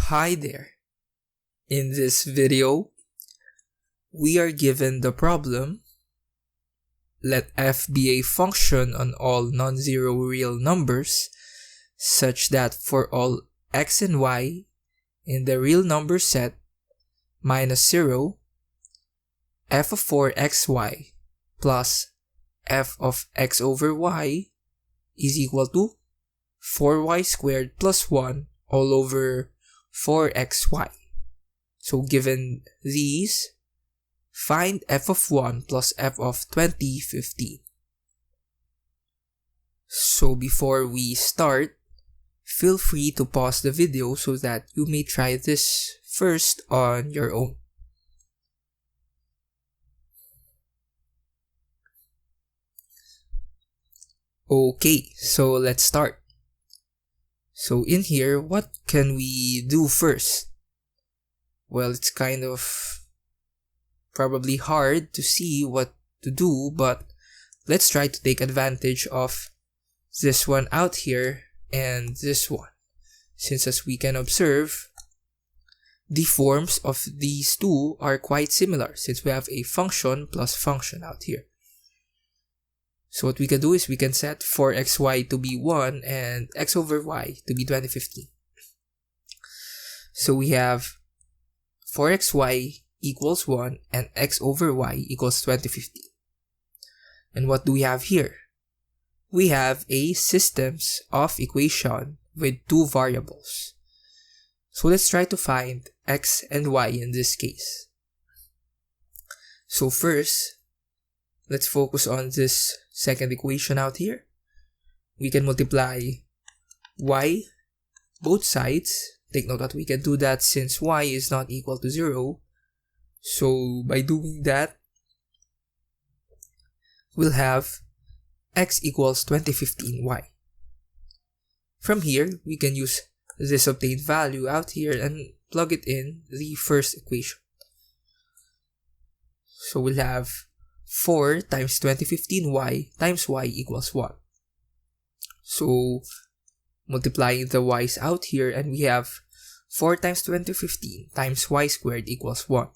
Hi there. In this video, we are given the problem: let f be a function on all non-zero real numbers such that for all x and y in the real number set minus 0, f of 4xy plus f of x over y is equal to 4y squared plus 1 all over 4xy. So given these, find f of 1 plus f of 2015. So before we start, feel free to pause the video so that you may try this first on your own. Okay, so let's start. So in here, what can we do first? Well, it's kind of probably hard to see what to do, but let's try to take advantage of this one out here and this one, since as we can observe, the forms of these two are quite similar since we have a function plus function out here. So what we can do is we can set 4xy to be 1 and x over y to be 2015. So we have 4xy equals 1 and x over y equals 2015. And what do we have here? We have a systems of equation with two variables. So let's try to find x and y in this case. So first, let's focus on this second equation out here. We can multiply y both sides. Take note that we can do that since y is not equal to 0. So by doing that, we'll have x equals 2015y. From here, we can use this obtained value out here and plug it in the first equation. So we'll have 4 times 2015y times y equals 1. So multiplying the y's out here, and we have 4 times 2015 times y squared equals 1.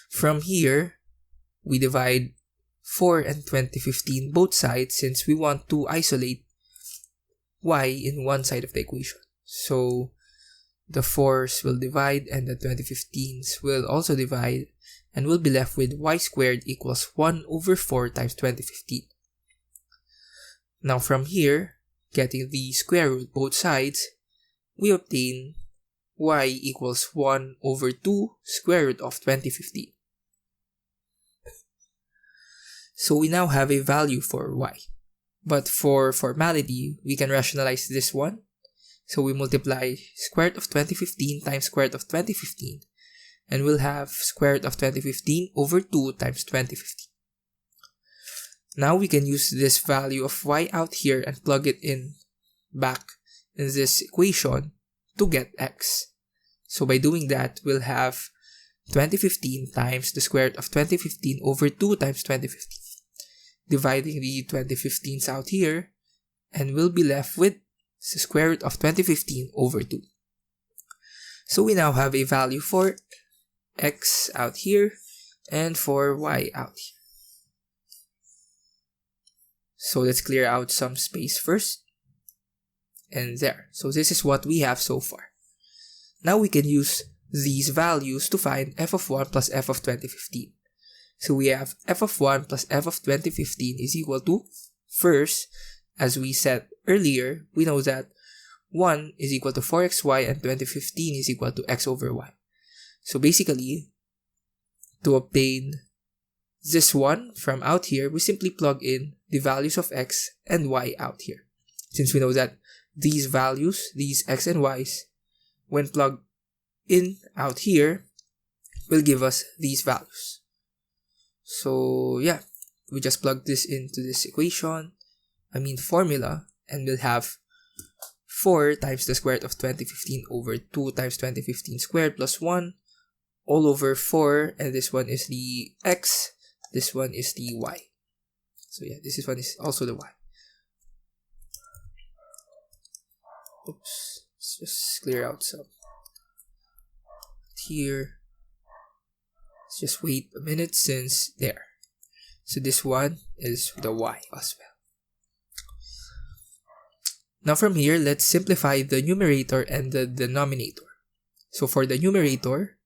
From here, we divide 4 and 2015 both sides since we want to isolate y in one side of the equation. So the 4's will divide and the 2015's will also divide, and we'll be left with y squared equals 1 over 4 times 2015. Now from here, getting the square root both sides, we obtain y equals 1 over 2 square root of 2015. So we now have a value for y. But for formality, we can rationalize this one. So we multiply square root of 2015 times square root of 2015. And we'll have square root of 2015 over 2 times 2015. Now we can use this value of y out here and plug it in back in this equation to get x. So by doing that, we'll have 2015 times the square root of 2015 over 2 times 2015. Dividing the 2015s out here, and we'll be left with the square root of 2015 over 2. So we now have a value for x out here and for y out here. So let's clear out some space first. And there. So this is what we have so far. Now we can use these values to find f of 1 plus f of 2015. So we have f of 1 plus f of 2015 is equal to, first, as we said earlier, we know that 1 is equal to 4xy and 2015 is equal to x over y. So basically, to obtain this one from out here, we simply plug in the values of x and y out here. Since we know that these values, these x and y's, when plugged in out here, will give us these values. So yeah, we just plug this into this formula, and we'll have 4 times the square root of 2015 over 2 times 2015 squared plus 1 all over 4, and this one is the x, this one is the y. So yeah, this one is also the y. Oops. Let's just clear out some here. Let's just wait a minute since there. So this one is the y as well. Now from here, let's simplify the numerator and the denominator. So for the numerator,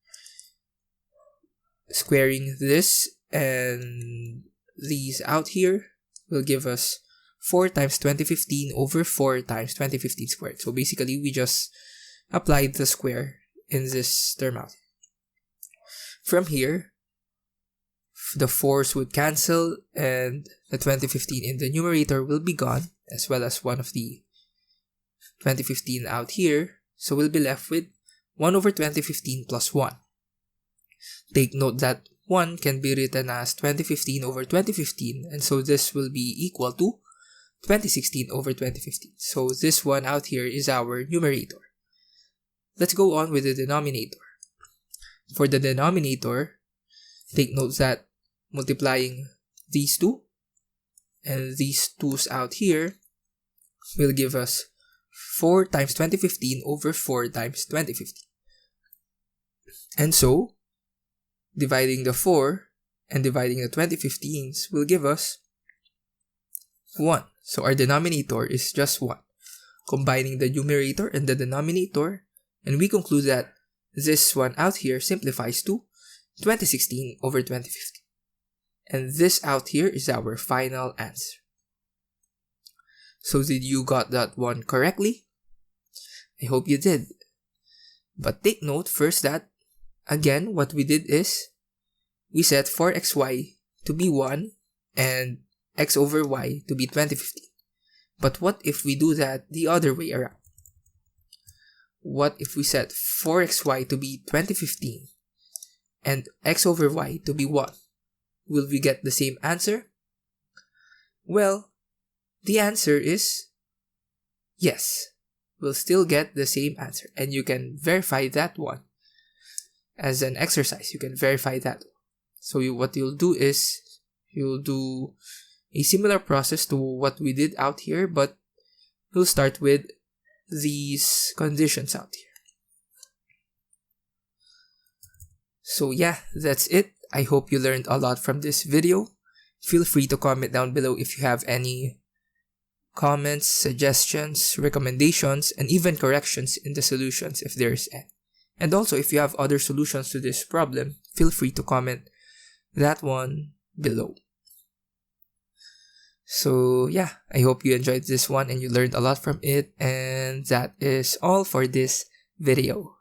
squaring this and these out here will give us 4 times 2015 over 4 times 2015 squared. So basically, we just applied the square in this term out. From here, the 4's would cancel and the 2015 in the numerator will be gone, as well as one of the 2015 out here. So we'll be left with 1 over 2015 plus 1. Take note that 1 can be written as 2015 over 2015, and so this will be equal to 2016 over 2015. So this one out here is our numerator. Let's go on with the denominator. For the denominator, take note that multiplying these two and these 2's out here will give us 4 times 2015 over 4 times 2015. And so, dividing the 4 and dividing the 2015s will give us 1. So our denominator is just 1. Combining the numerator and the denominator, and we conclude that this one out here simplifies to 2016 over 2015. And this out here is our final answer. So did you got that one correctly? I hope you did. But take note first that, again, what we did is, we set 4xy to be 1 and x over y to be 2015. But what if we do that the other way around? What if we set 4xy to be 2015 and x over y to be 1? Will we get the same answer? Well, the answer is yes. We'll still get the same answer, and you can verify that one as an exercise. You can verify that. So what you'll do is you'll do a similar process to what we did out here, but we'll start with these conditions out here. So yeah, that's it. I hope you learned a lot from this video. Feel free to comment down below if you have any comments, suggestions, recommendations, and even corrections in the solutions if there's any. And also, if you have other solutions to this problem, feel free to comment that one below. So yeah, I hope you enjoyed this one and you learned a lot from it, and that is all for this video.